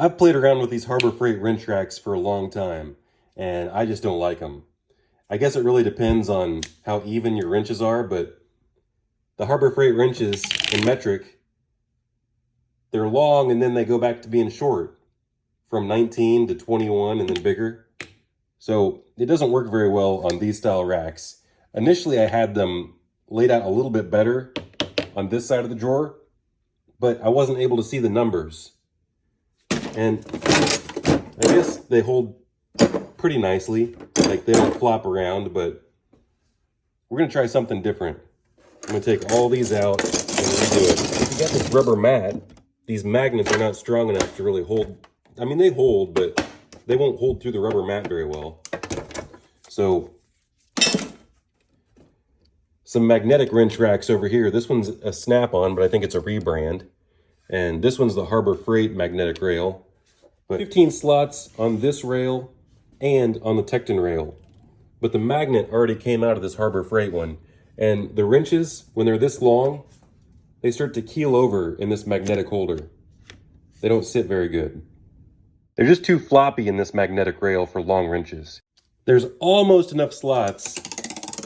I've played around with these Harbor Freight wrench racks for a long time, and I just don't like them. I guess it really depends on how even your wrenches are, but the Harbor Freight wrenches in metric, they're long and then they go back to being short from 19 to 21 and then bigger. So it doesn't work very well on these style racks. Initially, I had them laid out a little bit better on this side of the drawer, but I wasn't able to see the numbers. And I guess they hold pretty nicely, like they don't flop around, but we're gonna try something different. I'm gonna take all these out and redo it. If you got this rubber mat, these magnets are not strong enough to really hold. I mean, they hold, but they won't hold through the rubber mat very well. So, some magnetic wrench racks over here. This one's a Snap-on, but I think it's a rebrand. And this one's the Harbor Freight magnetic rail. But 15 slots on this rail and on the TEKTON rail. But the magnet already came out of this Harbor Freight one. And the wrenches, when they're this long, they start to keel over in this magnetic holder. They don't sit very good. They're just too floppy in this magnetic rail for long wrenches. There's almost enough slots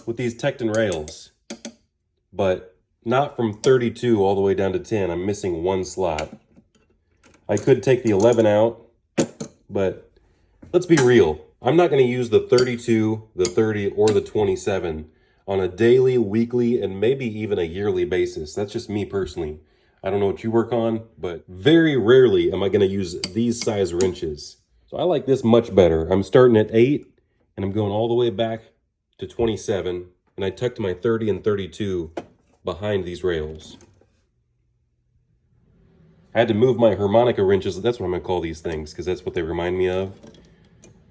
with these TEKTON rails, but not from 32 all the way down to 10. I'm missing one slot. I could take the 11 out, but let's be real. I'm not going to use the 32, the 30, or the 27 on a daily, weekly, and maybe even a yearly basis. That's just me personally. I don't know what you work on, but very rarely am I going to use these size wrenches. So I like this much better. I'm starting at 8, and I'm going all the way back to 27, and I tucked my 30 and 32 behind these rails. I had to move my harmonica wrenches. That's what I'm going to call these things, because that's what they remind me of.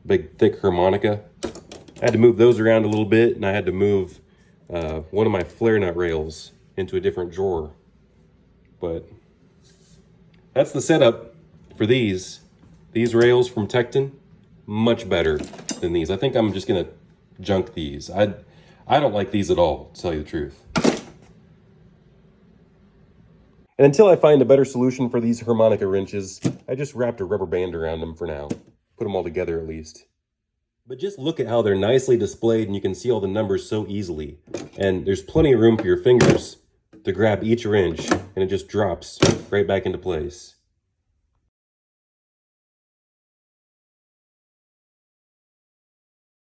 Big, thick harmonica. I had to move those around a little bit, and I had to move one of my flare nut rails into a different drawer. But that's the setup for these. These rails from TEKTON, much better than these. I think I'm just gonna junk these. I don't like these at all, to tell you the truth. And until I find a better solution for these harmonica wrenches, I just wrapped a rubber band around them for now. Put them all together at least. But just look at how they're nicely displayed, and you can see all the numbers so easily. And there's plenty of room for your fingers to grab each wrench, and it just drops right back into place.